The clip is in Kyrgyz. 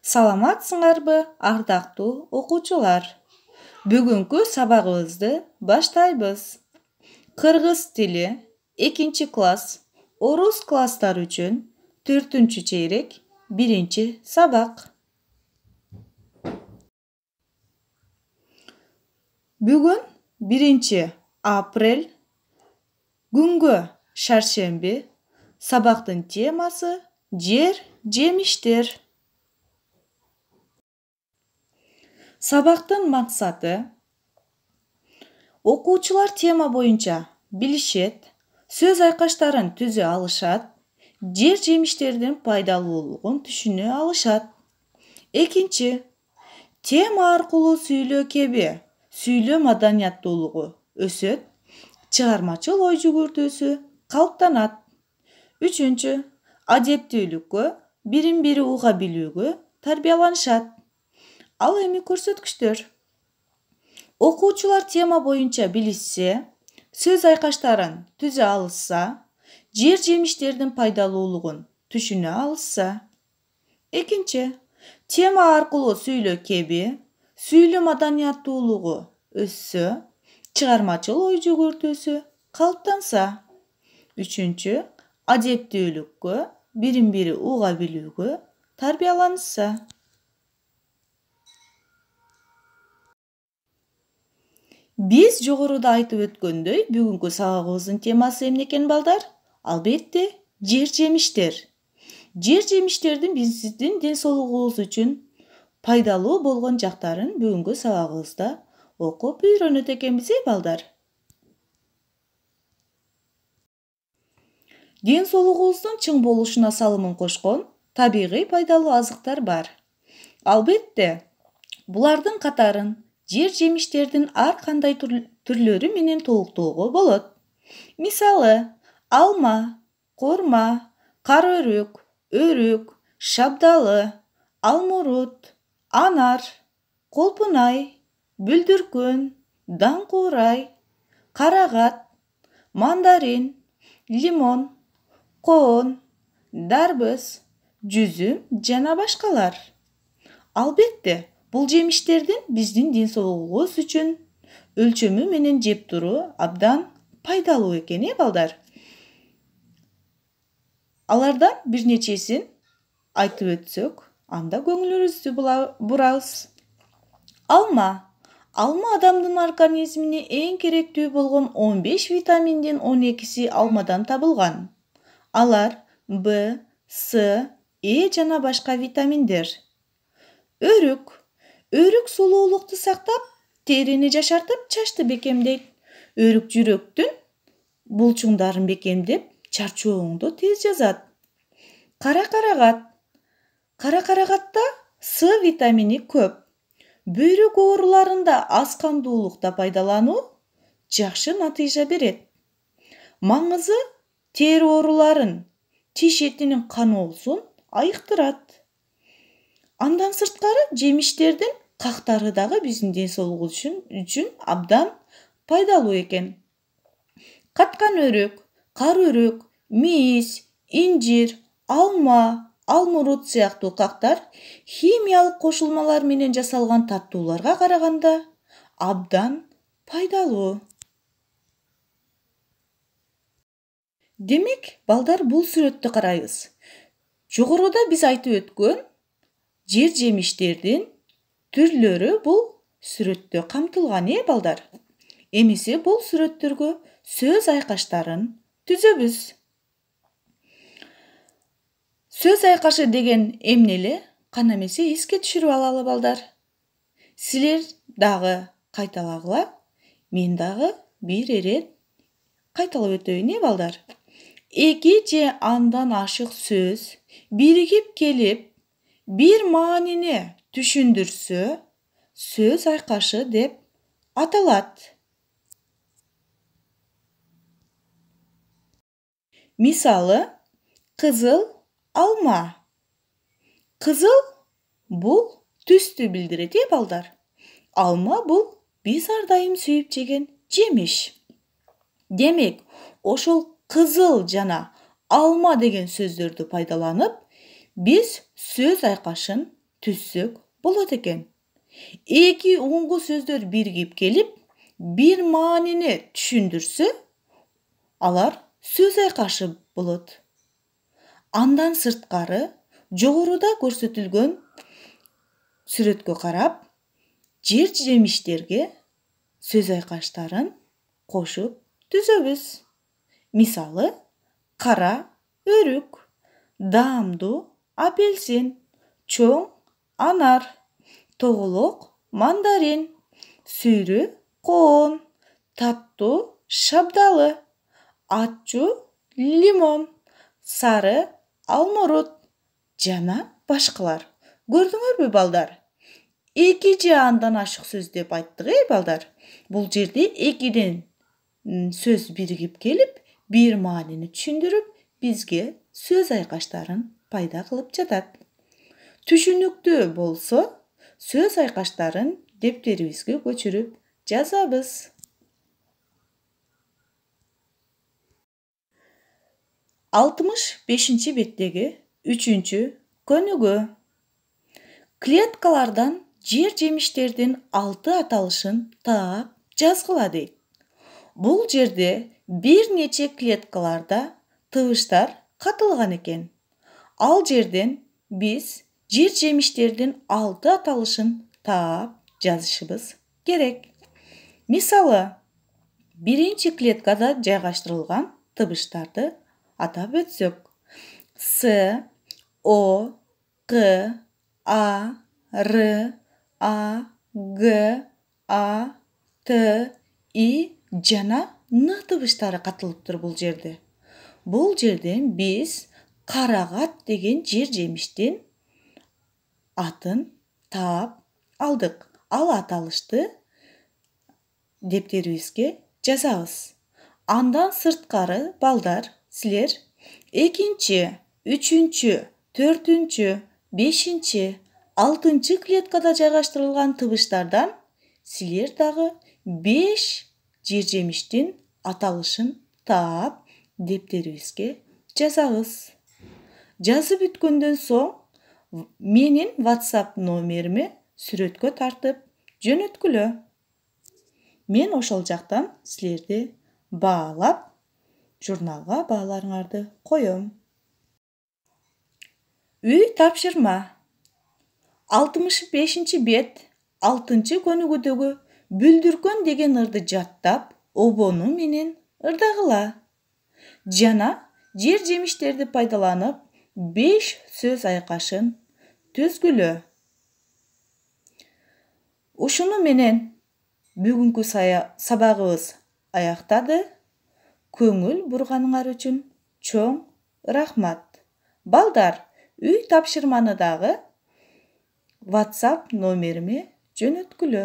Саламатсыңарбы, ардактуу окуучулар? Бүгүнкү сабагыбызды баштайбыз. Кыргыз тили 2-класс, орус класстары үчүн 4-чейрек 1-сабак. Бүгүн 1-апрель, күнгө шаршемби. Сабактын темасы жер жемиштер. Сабактын максаты окуучулар тема боюнча билишет, сөз айкаштарын түзө алышат, жер жемиштердин пайдалуулугун түшүнө алышат. Экинчи, тема аркылуу сүйлөө кеби сүйлөө маданияттуулугу өсөт, чыгармачыл ой жүгүртүүсү калыптанат. Үчүнчү, адептүүлүккө, бирин бири уга билүүгө тарбияланышат. Ал эми көрсөткүчтөр. Окуучулар тема боюнча билишсе, сөз айкаштарын түзө алышса, жер жемиштердин пайдалуулугун түшүнө алышса. Экинчи, тема аркылуу сүйлөө кеби, сүйлөө маданияттуулугу өссө, чыгармачыл ой жүгүртүүсү калыптанса. Үчүнчү, адептүүлүккө, бирин бири уга билүүгө тарбияланышса. Биз жогоруда айтып өткөндөй, бүгүнкү сабагыбыздын темасы эмне экен балдар? Албетте, жер жемиштер. Жер жемиштердин биздин ден соолугубуз үчүн пайдалуу болгон жактарын бүгүнкү сабагыбызда окуп үйрөнөт экенбиз, балдар. Ден соолугубуздун чың болушуна салымын кошкон табигый пайдалуу азыктар бар. Албетте, булардын катарын жер жемиштердин ар кандай түрлөрү менен толуктоого болот. Мисалы, алма, корма, кара өрүк, шабдалы, алмурут, анар, колпунай, бүлдүркөн, даңкуурай, карагат, мандарин, лимон, коон, дарбыз, жүзүм жана башкалар. Албетте, бул жемиштердин биздин ден соолугубуз үчүн өлчөмү менен жеп туруу абдан пайдалуу экен, балдар. Алардан бир нечесин айтып өтсөк, анда көңүлүбүздү бурабыз. Алма адамдын организмине эң керектүү болгон 15 витаминдин 12си алмадан табылган. Алар Б, С, Е жана башка витаминдер. Өрүк сулуулукту сактап, терини жашартып, чачты бекемдейт. Өрүк жүрөктүн булчуңдарын бекемдеп, чарчооңду тез жазат. Каракарагатта С витамини көп. Бөйрөк ооруларында аз кандуулукта пайдалануу жакшы натыйжа берет. Маңызы тери ооруларын, тиш этинин каноосун айыктырат. Андан сырткары жемиштердин кактары дагы биздин ден соолугубуз үчүн абдан пайдалуу экен. Каткан өрүк, кара өрүк, мейиз, инжир, алма, алмурут сыяктуу кактар химиялык кошулмалар менен жасалган таттууларга караганда абдан пайдалуу. Демек, балдар, бул сүрөттү карайбыз. Жогоруда биз айтып өткөн жер жемиштердин түрлөрү бул сүрөттө камтылган, балдар. Эмесе бул сүрөттөргө сөз айкаштарын түзөбүз. Сөз айкашы деген эмнеле? Кана эмесе эске түшүрүп алалы, балдар. Силер дагы кайталагыла, мен дагы бир ирет кайталап өтөйүн, балдар. Эки же андан ашык сөз биригип келип, бир маанини түшүндүрсө, сөз айкашы деп аталат. Мисалы, кызыл алма. Кызыл бул түстү билдирет, балдар. Алма бул биз ар дайым сүйүп жеген жемиш. Демек, ошол кызыл жана алма деген сөздөрдү пайдаланып, биз сөз айкашын түзсөк болот экен. Эки уңгу сөздөр биригип келип, бир маанини түшүндүрсө, алар сөз айкашы болот. Андан сырткары, жогоруда көрсөтүлгөн сүрөткө карап, жер жемиштерге сөз айкаштарын кошуп түзөбүз. Мисалы, кара өрүк, даамдуу апельсин, чоң анар, тоголок мандарин, сүйрү коон, таттуу шабдалы, аччуу лимон, сары алмурут жана башкалар. Көрдүңөрбү балдар? Эки же андан ашык сөз деп айттык, балдар? Бул жерде экиден сөз биригип келип, бир маанини түшүндүрүп, бизге сөз айкаштарын пайда кылып жатат. Түшүнүктүү болсо, сөз айкаштарын дептерибизге көчүрүп жазабыз. 65 беттеги 3-чү көнүгүү. Клеткалардан жер жемиштердин 6 аталышын таап жазгыла дейт. Бул жерде бир нече клеткаларда тыбыштар катылган экен. Ал жерден биз жер жемиштердин 6 аталышын таап жазышыбыз керек. Мисалы, биринчи клеткада жайгаштырылган тыбыштарды атап өтсөк: С, О, К, А, Р, А, Г, А, Т, И жана Н тыбыштары катылыптыр бул жерде. Бул жерден биз карагат деген жер жемиштин атын таап алдык. Ал аталышты дептерибизге жазабыз. Андан сырткары, балдар, силер 2-чи, 3-чү, 4-чү, 5-чи, 6-чы клеткада жайгаштырылган тыбыштардан силер дагы 5 жер жемиштин аталышын таап дептерибизге жазабыз. Жазып бүткөндөн соң менин WhatsApp номериме сүрөткө тартып жөнөткүлө. Мен ошол жактан силерди баалап, журналга бааларыңарды коем. Үй тапшырма. 65 бет 6-чы көнүгүүдөгү бүлдүркөн деген ырды жаттап, обону менен ырдагыла. Жана жер жемиштерди пайдаланып 5 сөз айкашын түзгүлө. Ушуну менен бүгүнкү сабагыбыз аяктады. Көңүл бурганыңар үчүн чоң рахмат. Балдар, үй тапшырманы дагы WhatsApp номериме жөнөткүлө.